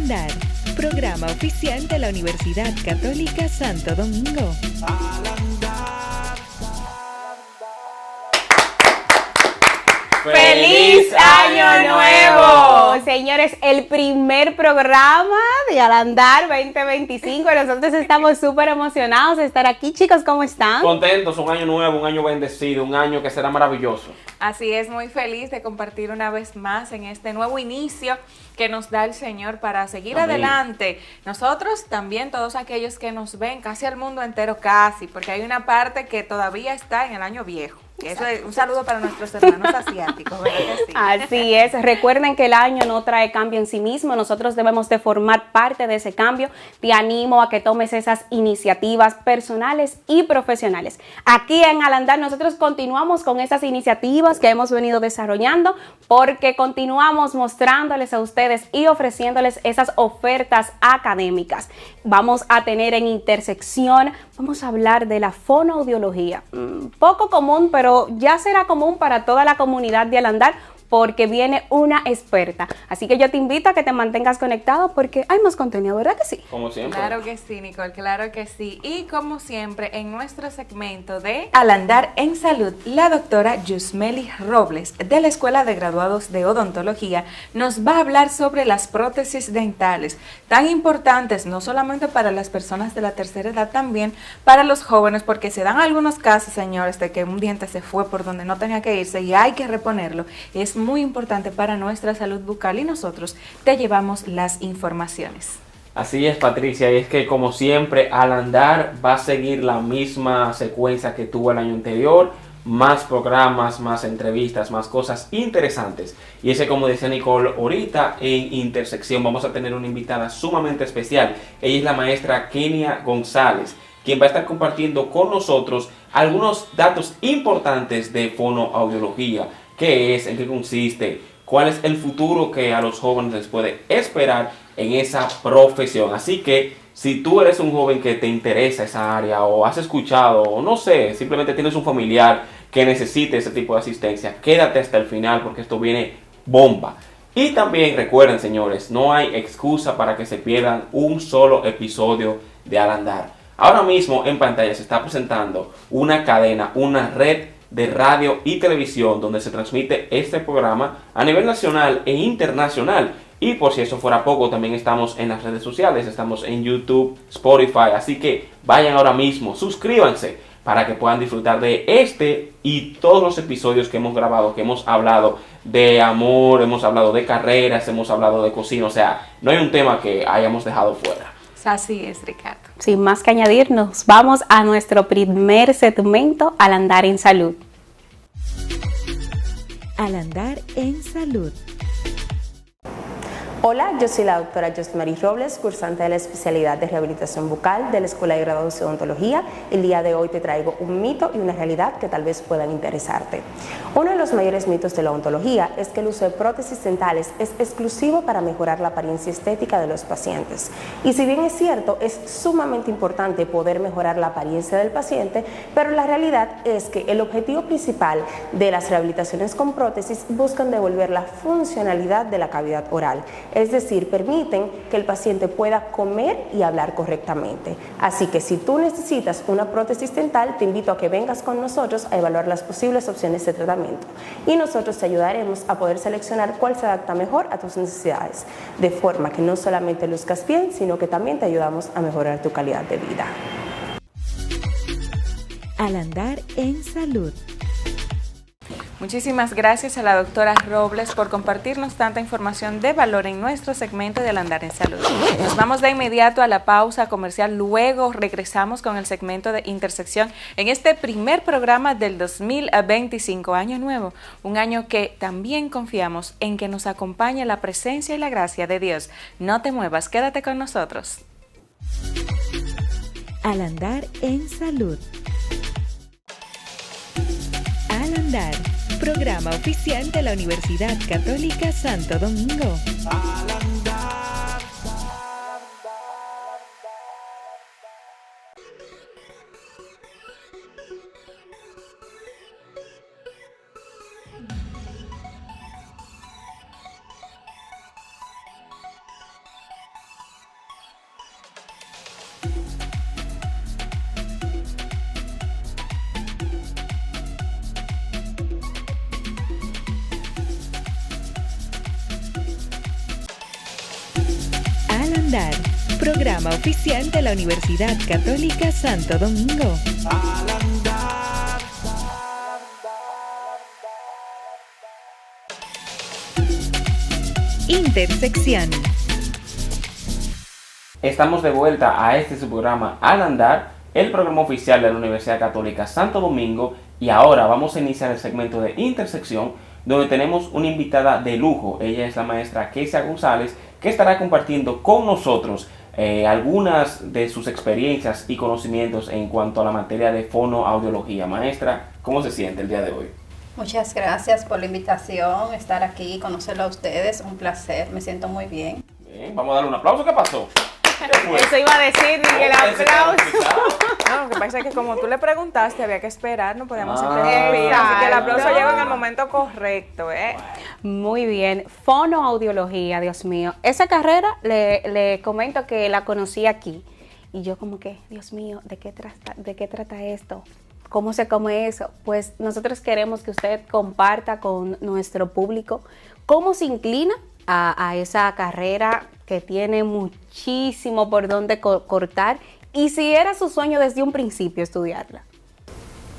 Al Andar, programa oficial de la Universidad Católica Santo Domingo. ¡Feliz Año Nuevo! Señores, el primer programa de Al Andar 2025. Nosotros estamos súper emocionados de estar aquí. Chicos, ¿cómo están? Contentos, un año nuevo, un año bendecido, un año que será maravilloso. Así es, muy feliz de compartir una vez más en este nuevo inicio que nos da el Señor para seguir adelante. Nosotros también, todos aquellos que nos ven, casi el mundo entero, casi, porque hay una parte que todavía está en el año viejo. Eso es un saludo para nuestros hermanos asiáticos, ¿verdad que sí? Así es, recuerden que el año no trae cambio en sí mismo, nosotros debemos de formar parte de ese cambio. Te animo a que tomes esas iniciativas personales y profesionales. Aquí en Al Andar nosotros continuamos con esas iniciativas que hemos venido desarrollando porque continuamos mostrándoles a ustedes y ofreciéndoles esas ofertas académicas. Vamos a tener en intersección, vamos a hablar de la fonoaudiología, poco común, pero ya será común para toda la comunidad de Al Andar porque viene una experta. Así que yo te invito a que te mantengas conectado porque hay más contenido, ¿verdad que sí? Como siempre. Claro que sí, Nicole, claro que sí. Y como siempre, en nuestro segmento de Al Andar en Salud, la doctora Yusmeli Robles, de la Escuela de Graduados de Odontología, nos va a hablar sobre las prótesis dentales, tan importantes no solamente para las personas de la tercera edad, también para los jóvenes, porque se dan algunos casos, señores, de que un diente se fue por donde no tenía que irse y hay que reponerlo. Es muy importante para nuestra salud bucal y nosotros te llevamos las informaciones. Así es, Patricia, y es que como siempre Al Andar va a seguir la misma secuencia que tuvo el año anterior, más programas, más entrevistas, más cosas interesantes. Y ese, como decía Nicole, ahorita en Intersección vamos a tener una invitada sumamente especial. Ella es la maestra Kenia González, quien va a estar compartiendo con nosotros algunos datos importantes de fonoaudiología. ¿Qué es? ¿En qué consiste? ¿Cuál es el futuro que a los jóvenes les puede esperar en esa profesión? Así que si tú eres un joven que te interesa esa área o has escuchado o no sé, simplemente tienes un familiar que necesite ese tipo de asistencia, quédate hasta el final porque esto viene bomba. Y también recuerden, señores, no hay excusa para que se pierdan un solo episodio de Al Andar. Ahora mismo en pantalla se está presentando una cadena, una red de radio y televisión donde se transmite este programa a nivel nacional e internacional. Y por si eso fuera poco, también estamos en las redes sociales, estamos en YouTube, Spotify, así que vayan ahora mismo, suscríbanse para que puedan disfrutar de este y todos los episodios que hemos grabado, que hemos hablado de amor, hemos hablado de carreras, hemos hablado de cocina, o sea, no hay un tema que hayamos dejado fuera. Así es, Ricardo. Sin más que añadir, nos vamos a nuestro primer segmento, Al Andar en Salud. Al Andar en Salud. Hola, yo soy la doctora Yusmeli Robles, cursante de la especialidad de rehabilitación bucal de la Escuela de Graduados de Odontología. El día de hoy te traigo un mito y una realidad que tal vez puedan interesarte. Uno de los mayores mitos de la odontología es que el uso de prótesis dentales es exclusivo para mejorar la apariencia estética de los pacientes. Y si bien es cierto, es sumamente importante poder mejorar la apariencia del paciente, pero la realidad es que el objetivo principal de las rehabilitaciones con prótesis buscan devolver la funcionalidad de la cavidad oral. Es decir, permiten que el paciente pueda comer y hablar correctamente. Así que si tú necesitas una prótesis dental, te invito a que vengas con nosotros a evaluar las posibles opciones de tratamiento. Y nosotros te ayudaremos a poder seleccionar cuál se adapta mejor a tus necesidades, de forma que no solamente luzcas bien, sino que también te ayudamos a mejorar tu calidad de vida. Al Andar en Salud. Muchísimas gracias a la doctora Robles por compartirnos tanta información de valor en nuestro segmento de Al Andar en Salud. Nos vamos de inmediato a la pausa comercial, luego regresamos con el segmento de Intersección en este primer programa del 2025, año nuevo, un año que también confiamos en que nos acompañe la presencia y la gracia de Dios. No te muevas, quédate con nosotros. Al Andar en Salud. Al Andar, programa oficial de la Universidad Católica Santo Domingo. Andar, programa oficial de la Universidad Católica Santo Domingo. Intersección. Estamos de vuelta a este su programa Al Andar, el programa oficial de la Universidad Católica Santo Domingo, y ahora vamos a iniciar el segmento de Intersección, donde tenemos una invitada de lujo. Ella es la maestra Kesia González, que estará compartiendo con nosotros algunas de sus experiencias y conocimientos en cuanto a la materia de fonoaudiología. Maestra, ¿cómo se siente el día de hoy? Muchas gracias por la invitación, estar aquí, conocerlo a ustedes, un placer, me siento muy bien. Bien, vamos a darle un aplauso. ¿Qué pasó? Eso iba a decir, que el aplauso. No, lo que pasa es que como tú le preguntaste, había que esperar, no podíamos Ah, interrumpir, así que el exacto. aplauso llega en el momento correcto, ¿eh? Muy bien, fonoaudiología, Dios mío. Esa carrera le comento que la conocí aquí y yo como que, Dios mío, ¿de qué trata esto? ¿Cómo se come eso? Pues nosotros queremos que usted comparta con nuestro público cómo se inclina a esa carrera que tiene muchísimo por donde cortar, y si era su sueño desde un principio estudiarla.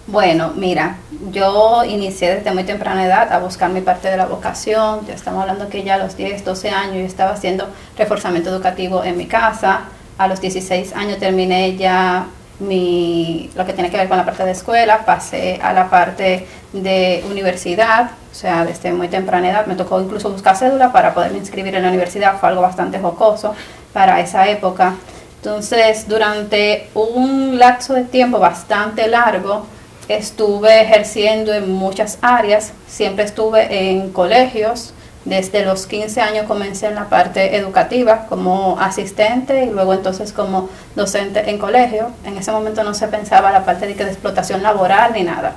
Bueno, mira, yo inicié desde muy temprana edad a buscar mi parte de la vocación, ya estamos hablando que ya a los 10, 12 años yo estaba haciendo reforzamiento educativo en mi casa, a los 16 años terminé ya lo que tiene que ver con la parte de escuela, pasé a la parte de universidad, o sea, desde muy temprana edad me tocó incluso buscar cédula para poderme inscribir en la universidad, fue algo bastante jocoso para esa época. Entonces, durante un lapso de tiempo bastante largo, estuve ejerciendo en muchas áreas, siempre estuve en colegios. Desde los 15 años comencé en la parte educativa como asistente y luego entonces como docente en colegio. En ese momento no se pensaba la parte de explotación laboral ni nada.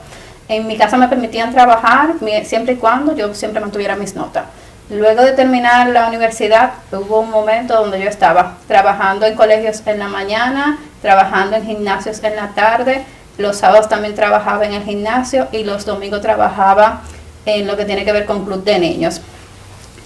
En mi casa me permitían trabajar siempre y cuando yo siempre mantuviera mis notas. Luego de terminar la universidad hubo un momento donde yo estaba trabajando en colegios en la mañana, trabajando en gimnasios en la tarde, los sábados también trabajaba en el gimnasio y los domingos trabajaba en lo que tiene que ver con club de niños.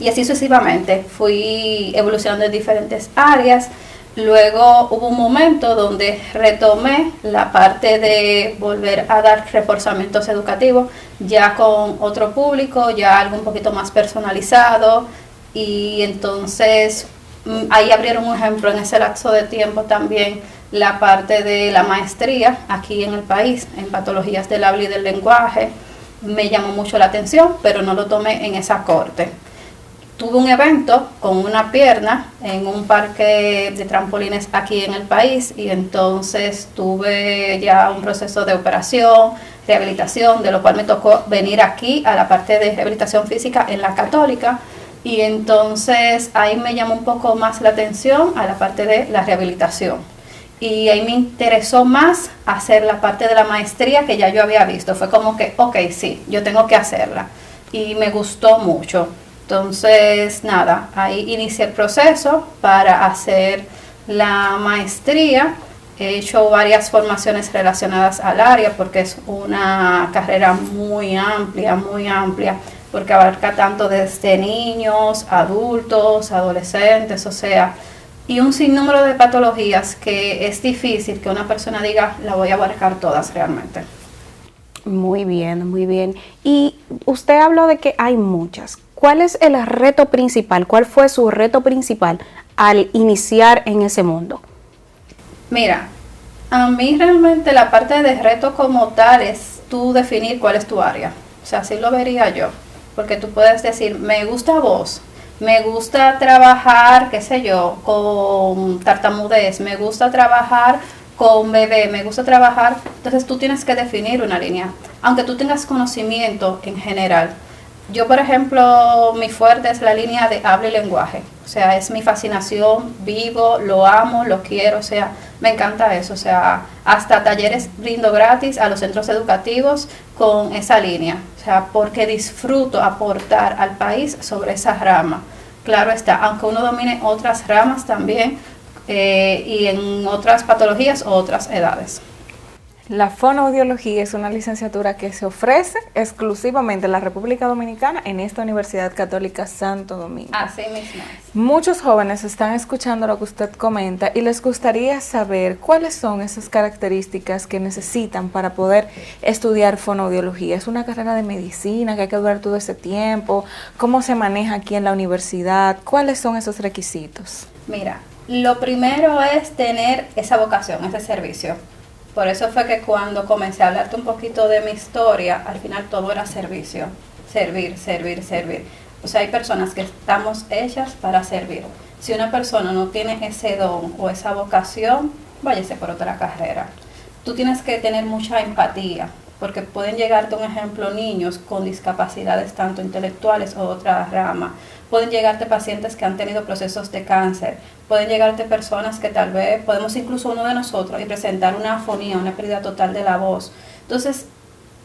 Y así sucesivamente, fui evolucionando en diferentes áreas. Luego hubo un momento donde retomé la parte de volver a dar reforzamientos educativos, ya con otro público, ya algo un poquito más personalizado. Y entonces ahí abrieron un ejemplo en ese lapso de tiempo también la parte de la maestría aquí en el país, en patologías del habla y del lenguaje. Me llamó mucho la atención, pero no lo tomé en esa corte. Tuve un evento con una pierna en un parque de trampolines aquí en el país y entonces tuve ya un proceso de operación, rehabilitación, de lo cual me tocó venir aquí a la parte de rehabilitación física en la Católica y entonces ahí me llamó un poco más la atención a la parte de la rehabilitación. Y ahí me interesó más hacer la parte de la maestría que ya yo había visto. Fue como que, ok, sí, yo tengo que hacerla. Y me gustó mucho. Entonces, nada, ahí inicié el proceso para hacer la maestría. He hecho varias formaciones relacionadas al área porque es una carrera muy amplia, porque abarca tanto desde niños, adultos, adolescentes, o sea, y un sinnúmero de patologías que es difícil que una persona diga, la voy a abarcar todas realmente. Muy bien, muy bien. Y usted habló de que hay muchas. ¿Cuál es el reto principal? ¿Cuál fue su reto principal al iniciar en ese mundo? Mira, a mí realmente la parte de reto como tal es tú definir cuál es tu área. O sea, así lo vería yo. Porque tú puedes decir, me gusta voz, me gusta trabajar, qué sé yo, con tartamudez, me gusta trabajar con bebé, me gusta trabajar. Entonces tú tienes que definir una línea, aunque tú tengas conocimiento en general. Yo, por ejemplo, mi fuerte es la línea de habla y lenguaje. O sea, es mi fascinación, vivo, lo amo, lo quiero, o sea, me encanta eso. O sea, hasta talleres brindo gratis a los centros educativos con esa línea. O sea, porque disfruto aportar al país sobre esa rama. Claro está, aunque uno domine otras ramas también y en otras patologías o otras edades. La fonoaudiología es una licenciatura que se ofrece exclusivamente en la República Dominicana en esta Universidad Católica Santo Domingo. Así mismo es. Muchos jóvenes están escuchando lo que usted comenta y les gustaría saber cuáles son esas características que necesitan para poder estudiar fonoaudiología. ¿Es una carrera de medicina que hay que durar todo ese tiempo? ¿Cómo se maneja aquí en la universidad? ¿Cuáles son esos requisitos? Mira, lo primero es tener esa vocación, ese servicio. Por eso fue que cuando comencé a hablarte un poquito de mi historia, al final todo era servicio, servir, servir, servir. O sea, hay personas que estamos hechas para servir. Si una persona no tiene ese don o esa vocación, váyase por otra carrera. Tú tienes que tener mucha empatía, porque pueden llegarte, un ejemplo, niños con discapacidades tanto intelectuales o otra rama. Pueden llegarte pacientes que han tenido procesos de cáncer. Pueden llegarte personas que tal vez, podemos incluso uno de nosotros, y presentar una afonía, una pérdida total de la voz. Entonces,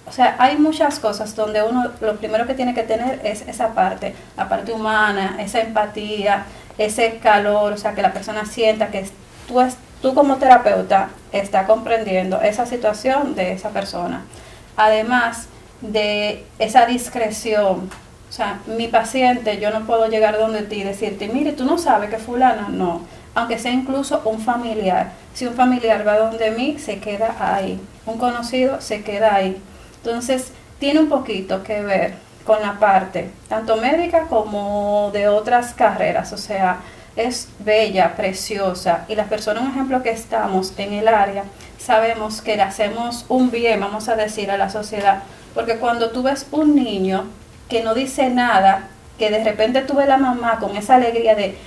o sea, hay muchas cosas donde uno lo primero que tiene que tener es esa parte, la parte humana, esa empatía, ese calor, o sea, que la persona sienta que tú como terapeuta estás comprendiendo esa situación de esa persona. Además de esa discreción, o sea, mi paciente, yo no puedo llegar donde ti y decirte, mire, tú no sabes que fulana, no. Aunque sea incluso un familiar. Si un familiar va donde mí, se queda ahí. Un conocido se queda ahí. Entonces, tiene un poquito que ver con la parte, tanto médica como de otras carreras. O sea, es bella, preciosa. Y las personas, un ejemplo que estamos en el área, sabemos que le hacemos un bien, vamos a decir, a la sociedad. Porque cuando tú ves un niño que no dice nada, que de repente tú ves la mamá con esa alegría de,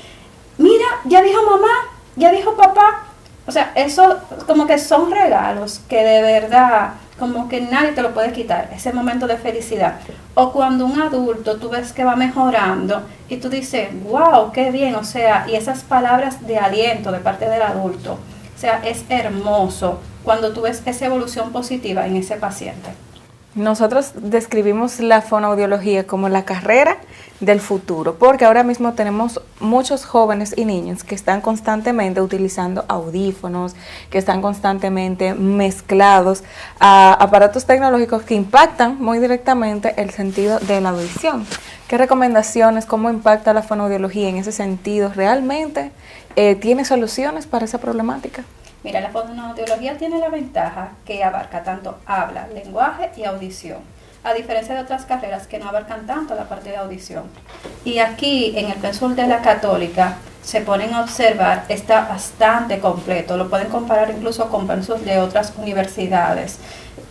mira, ya dijo mamá, ya dijo papá. O sea, eso como que son regalos que de verdad, como que nadie te lo puede quitar, ese momento de felicidad. O cuando un adulto tú ves que va mejorando y tú dices, wow, qué bien, o sea, y esas palabras de aliento de parte del adulto. O sea, es hermoso cuando tú ves esa evolución positiva en ese paciente. Nosotros describimos la fonoaudiología como la carrera del futuro, porque ahora mismo tenemos muchos jóvenes y niños que están constantemente utilizando audífonos, que están constantemente mezclados a aparatos tecnológicos que impactan muy directamente el sentido de la audición. ¿Qué recomendaciones, cómo impacta la fonoaudiología en ese sentido? ¿Realmente tiene soluciones para esa problemática? Mira, la fonoaudiología tiene la ventaja que abarca tanto habla, lenguaje y audición, a diferencia de otras carreras que no abarcan tanto la parte de audición. Y aquí, en el pensum de la Católica, se ponen a observar, está bastante completo, lo pueden comparar incluso con pensus de otras universidades.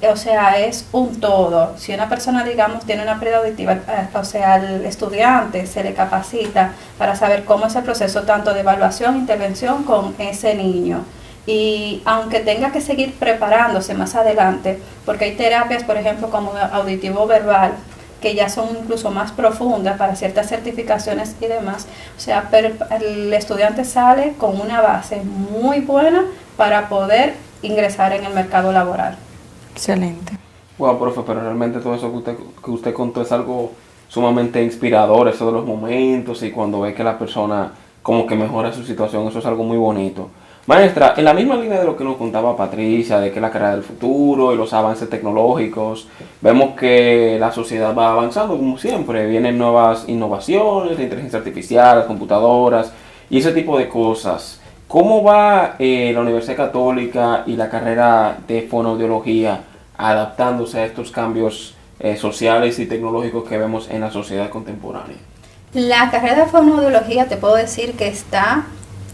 O sea, es un todo. Si una persona, digamos, tiene una pérdida auditiva, o sea, al estudiante se le capacita para saber cómo es el proceso tanto de evaluación e intervención con ese niño. Y aunque tenga que seguir preparándose más adelante, porque hay terapias, por ejemplo, como auditivo verbal, que ya son incluso más profundas para ciertas certificaciones y demás. O sea, pero el estudiante sale con una base muy buena para poder ingresar en el mercado laboral. Excelente. Wow, profe, pero realmente todo eso que usted contó es algo sumamente inspirador, eso de los momentos y cuando ve que la persona como que mejora su situación, eso es algo muy bonito. Maestra, en la misma línea de lo que nos contaba Patricia, de que la carrera del futuro y los avances tecnológicos, vemos que la sociedad va avanzando como siempre, vienen nuevas innovaciones, la inteligencia artificial, las computadoras y ese tipo de cosas. ¿Cómo va la Universidad Católica y la carrera de fonoaudiología adaptándose a estos cambios sociales y tecnológicos que vemos en la sociedad contemporánea? La carrera de fonoaudiología te puedo decir que está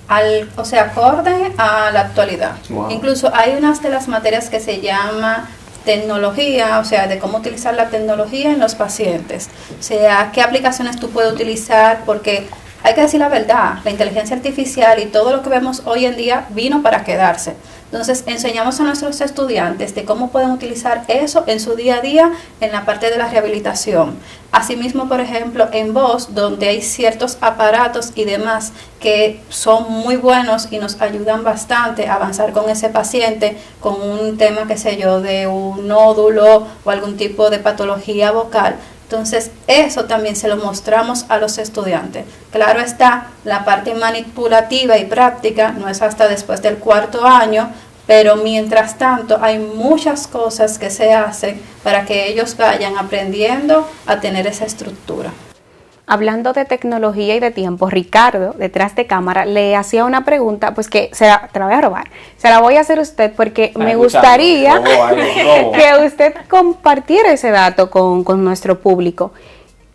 acorde a la actualidad. Wow. Incluso hay unas de las materias que se llama tecnología, o sea, de cómo utilizar la tecnología en los pacientes. O sea, qué aplicaciones tú puedes utilizar, porque hay que decir la verdad, la inteligencia artificial y todo lo que vemos hoy en día vino para quedarse. Entonces, enseñamos a nuestros estudiantes de cómo pueden utilizar eso en su día a día en la parte de la rehabilitación. Asimismo, por ejemplo, en voz, donde hay ciertos aparatos y demás que son muy buenos y nos ayudan bastante a avanzar con ese paciente con un tema, qué sé yo, de un nódulo o algún tipo de patología vocal. Entonces, eso también se lo mostramos a los estudiantes. Claro está, la parte manipulativa y práctica no es hasta después del 4º año, pero mientras tanto hay muchas cosas que se hacen para que ellos vayan aprendiendo a tener esa estructura. Hablando de tecnología y de tiempo, Ricardo, detrás de cámara, le hacía una pregunta, pues que te la voy a robar. Se la voy a hacer a usted porque me gustaría que usted compartiera ese dato con nuestro público.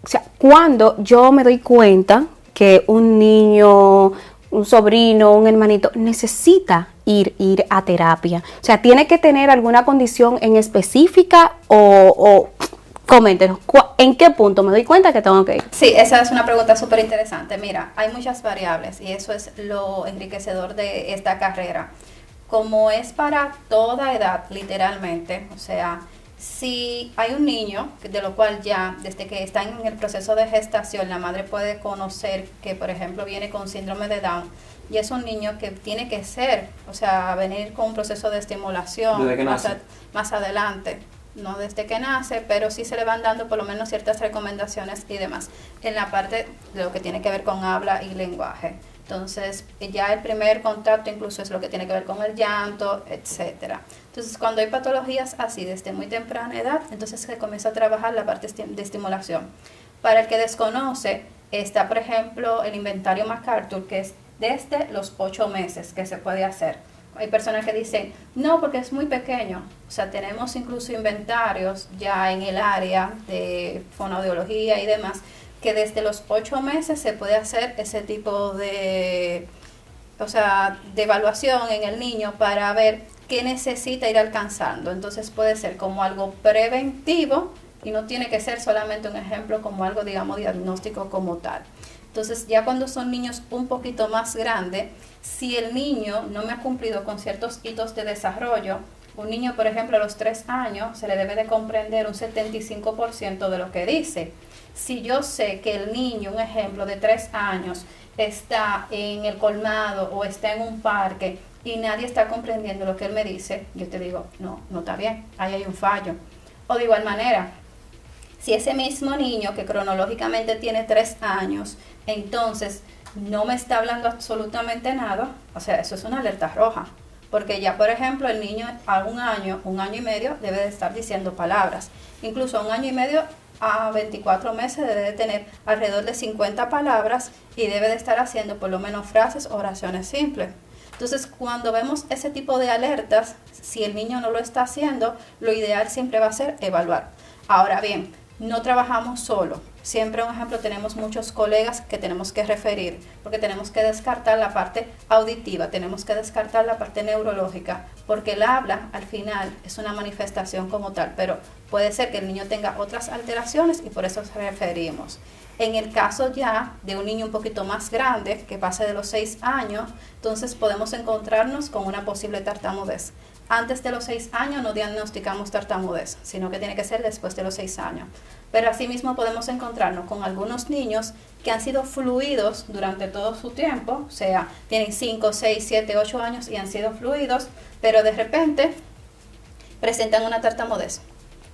O sea, cuando yo me doy cuenta que un niño, un sobrino, un hermanito necesita ir a terapia, o sea, ¿tiene que tener alguna condición en específica o coméntenos, ¿en qué punto me doy cuenta que tengo que ir? Sí, esa es una pregunta súper interesante. Mira, hay muchas variables y eso es lo enriquecedor de esta carrera. Como es para toda edad, literalmente, o sea, si hay un niño, de lo cual ya desde que está en el proceso de gestación, la madre puede conocer que, por ejemplo, viene con síndrome de Down, y es un niño que tiene que ser, o sea, venir con un proceso de estimulación más adelante. No desde que nace, pero sí se le van dando por lo menos ciertas recomendaciones y demás en la parte de lo que tiene que ver con habla y lenguaje. Entonces, ya el primer contacto incluso es lo que tiene que ver con el llanto, etcétera. Entonces, cuando hay patologías así desde muy temprana edad, entonces se comienza a trabajar la parte de estimulación. Para el que desconoce, está, por ejemplo, el inventario MacArthur, que es desde los 8 meses que se puede hacer. Hay personas que dicen, no, porque es muy pequeño. O sea, tenemos incluso inventarios ya en el área de fonoaudiología y demás, que desde los 8 meses se puede hacer ese tipo de, de evaluación en el niño para ver qué necesita ir alcanzando. Entonces puede ser como algo preventivo y no tiene que ser solamente un ejemplo como algo, digamos, diagnóstico como tal. Entonces, ya cuando son niños un poquito más grandes, si el niño no me ha cumplido con ciertos hitos de desarrollo, un niño, por ejemplo, a los 3 años, se le debe de comprender un 75% de lo que dice. Si yo sé que el niño, un ejemplo, de 3 años, está en el colmado o está en un parque y nadie está comprendiendo lo que él me dice, yo te digo, no está bien, ahí hay un fallo. O de igual manera, si ese mismo niño que cronológicamente tiene 3 años, entonces no me está hablando absolutamente nada, o sea, eso es una alerta roja. Porque ya, por ejemplo, el niño a 1 año, 1 año y medio, debe de estar diciendo palabras. Incluso a 1 año y medio, a 24 meses, debe de tener alrededor de 50 palabras y debe de estar haciendo por lo menos frases o oraciones simples. Entonces, cuando vemos ese tipo de alertas, si el niño no lo está haciendo, lo ideal siempre va a ser evaluar. Ahora bien, no trabajamos solo. Siempre, un ejemplo, tenemos muchos colegas que tenemos que referir, porque tenemos que descartar la parte auditiva, tenemos que descartar la parte neurológica, porque el habla, al final, es una manifestación como tal, pero puede ser que el niño tenga otras alteraciones y por eso referimos. En el caso ya de un niño un poquito más grande, que pase de los 6 años, entonces podemos encontrarnos con una posible tartamudez. Antes de los 6 años no diagnosticamos tartamudez, sino que tiene que ser después de los 6 años. Pero asimismo podemos encontrarnos con algunos niños que han sido fluidos durante todo su tiempo, o sea, tienen 5, 6, 7, 8 años y han sido fluidos, pero de repente presentan una tartamudez.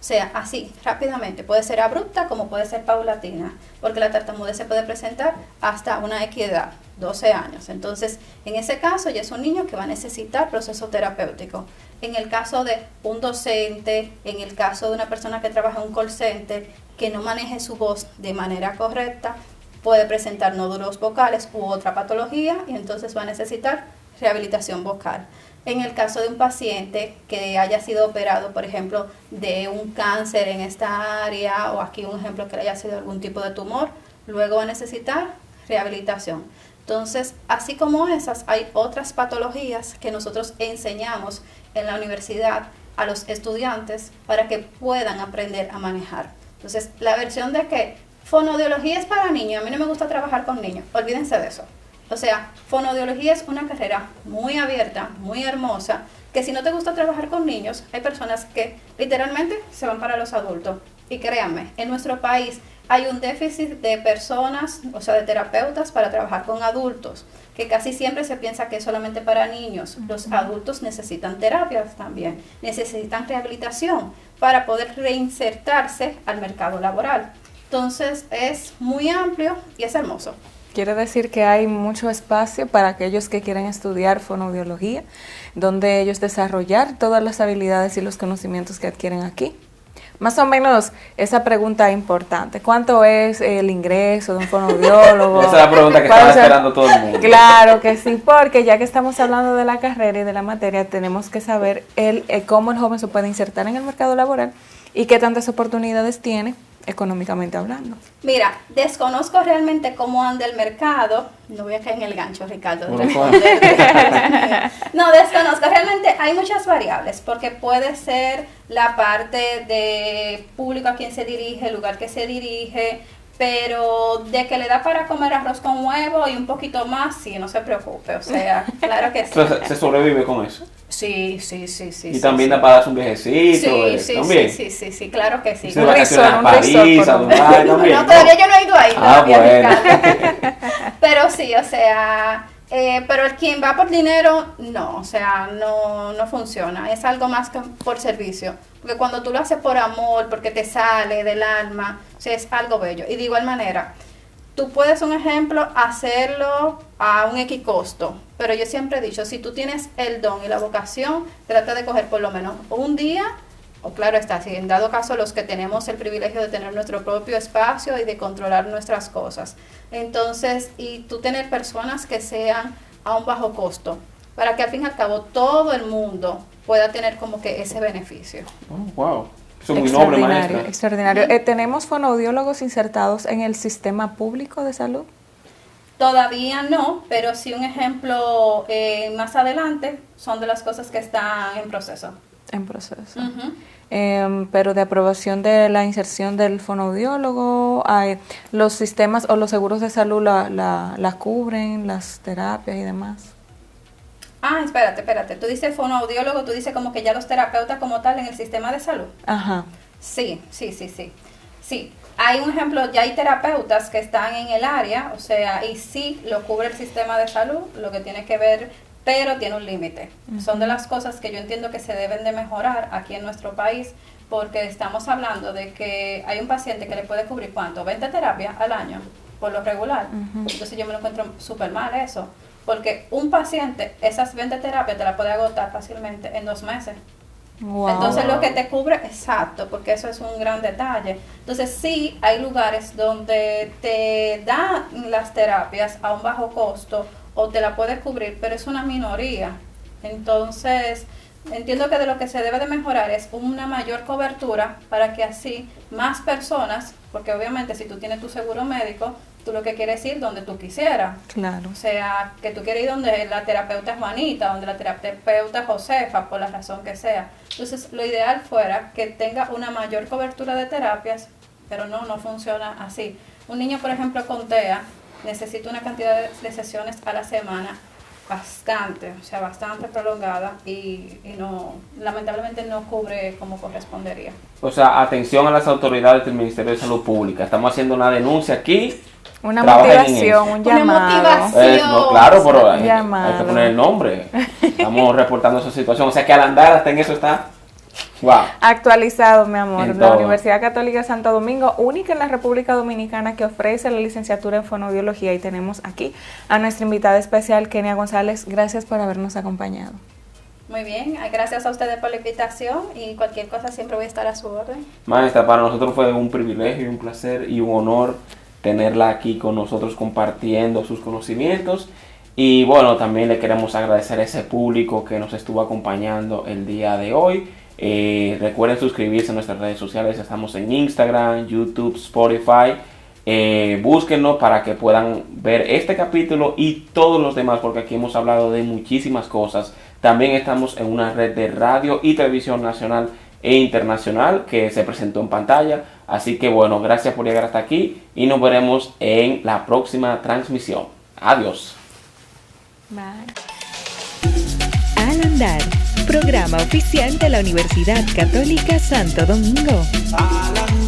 O sea, así, rápidamente, puede ser abrupta como puede ser paulatina, porque la tartamudez se puede presentar hasta una edad, 12 años. Entonces, en ese caso ya es un niño que va a necesitar proceso terapéutico. En el caso de un docente, en el caso de una persona que trabaja en un call center, que no maneje su voz de manera correcta, puede presentar nódulos vocales u otra patología y entonces va a necesitar rehabilitación vocal. En el caso de un paciente que haya sido operado, por ejemplo, de un cáncer en esta área, o aquí un ejemplo que le haya sido algún tipo de tumor, luego va a necesitar rehabilitación. Entonces, así como esas, hay otras patologías que nosotros enseñamos en la universidad a los estudiantes para que puedan aprender a manejar. Entonces, la versión de que fonoaudiología es para niños, a mí no me gusta trabajar con niños, olvídense de eso. O sea, fonoaudiología es una carrera muy abierta, muy hermosa, que si no te gusta trabajar con niños, hay personas que literalmente se van para los adultos. Y créanme, en nuestro país hay un déficit de personas, o sea, de terapeutas para trabajar con adultos, que casi siempre se piensa que es solamente para niños. Los adultos necesitan terapias también, necesitan rehabilitación para poder reinsertarse al mercado laboral. Entonces, es muy amplio y es hermoso. Quiere decir que hay mucho espacio para aquellos que quieren estudiar fonoaudiología, donde ellos desarrollar todas las habilidades y los conocimientos que adquieren aquí. Más o menos esa pregunta es importante. ¿Cuánto es el ingreso de un fonoaudiólogo? Esa es la pregunta que estaba esperando todo el mundo. Claro que sí, porque ya que estamos hablando de la carrera y de la materia, tenemos que saber cómo el joven se puede insertar en el mercado laboral y qué tantas oportunidades tiene económicamente hablando. Mira, desconozco realmente cómo anda el mercado. No voy a caer en el gancho, Ricardo. No, desconozco. Realmente hay muchas variables, porque puede ser la parte de público a quien se dirige, el lugar que se dirige, pero de que le da para comer arroz con huevo y un poquito más, sí, no se preocupe. O sea, claro que sí. Entonces, ¿se sobrevive con eso? Sí. Y también da para darse un viajecito. ¿También? Sí, claro que sí. De vacaciones a París, a Dubái, también. No, todavía yo no he ido ahí. Bueno. Pero sí, o sea, pero el quien va por dinero, no, o sea, no funciona. Es algo más que por servicio. Porque cuando tú lo haces por amor, porque te sale del alma, o sea, es algo bello. Y de igual manera, tú puedes, un ejemplo, hacerlo a un X costo, pero yo siempre he dicho, si tú tienes el don y la vocación, trata de coger por lo menos un día, o claro está, si en dado caso los que tenemos el privilegio de tener nuestro propio espacio y de controlar nuestras cosas. Entonces, y tú tener personas que sean a un bajo costo, para que al fin y al cabo todo el mundo pueda tener como que ese beneficio. Oh, wow. Eso es muy noble, maestra. Extraordinario. ¿Tenemos fonoaudiólogos insertados en el sistema público de salud? Todavía no, pero sí un ejemplo más adelante son de las cosas que están en proceso. En proceso. Uh-huh. Pero de aprobación de la inserción del fonoaudiólogo, los sistemas o los seguros de salud la cubren, las terapias y demás. Ah, espérate. Tú dices fonoaudiólogo, tú dices como que ya los terapeutas como tal en el sistema de salud. Ajá. Sí. Sí, hay un ejemplo, ya hay terapeutas que están en el área, o sea, y sí lo cubre el sistema de salud, lo que tiene que ver, pero tiene un límite. Uh-huh. Son de las cosas que yo entiendo que se deben de mejorar aquí en nuestro país, porque estamos hablando de que hay un paciente que le puede cubrir, ¿cuánto? 20 terapias al año, por lo regular. Uh-huh. Entonces yo me lo encuentro súper mal eso. Porque un paciente, esas 20 terapias te las puede agotar fácilmente en 2 meses. Wow. Entonces lo que te cubre, exacto, porque eso es un gran detalle. Entonces sí, hay lugares donde te dan las terapias a un bajo costo o te la puedes cubrir, pero es una minoría. Entonces entiendo que de lo que se debe de mejorar es una mayor cobertura para que así más personas, porque obviamente si tú tienes tu seguro médico, tú lo que quieres ir donde tú quisieras. Claro. O sea, que tú quieres ir donde la terapeuta es Juanita, donde la terapeuta es Josefa, por la razón que sea. Entonces, lo ideal fuera que tenga una mayor cobertura de terapias, pero no funciona así. Un niño, por ejemplo, con TEA, necesita una cantidad de sesiones a la semana bastante prolongada y no, lamentablemente no cubre como correspondería. O sea, atención a las autoridades del Ministerio de Salud Pública. Estamos haciendo una denuncia aquí. Una motivación, un llamado. Una motivación. No, claro, pero hay que poner el nombre. Estamos reportando esa situación. O sea que Alandar hasta en eso está. Wow. Actualizado, mi amor. La Universidad Católica de Santo Domingo, única en la República Dominicana que ofrece la licenciatura en fonoaudiología, y tenemos aquí a nuestra invitada especial, Kenia González. Gracias por habernos acompañado. Muy bien, gracias a ustedes por la invitación y cualquier cosa siempre voy a estar a su orden. Maestra, para nosotros fue un privilegio, un placer y un honor tenerla aquí con nosotros compartiendo sus conocimientos. Y bueno, también le queremos agradecer a ese público que nos estuvo acompañando el día de hoy. Recuerden suscribirse a nuestras redes sociales. Estamos en Instagram, YouTube, Spotify. Búsquennos para que puedan ver este capítulo y todos los demás, porque aquí hemos hablado de muchísimas cosas. También estamos en una red de radio y televisión nacional e internacional que se presentó en pantalla. Así que bueno, gracias por llegar hasta aquí y nos veremos en la próxima transmisión. Adiós. Bye. Al Andar, programa oficial de la Universidad Católica Santo Domingo. Al andar.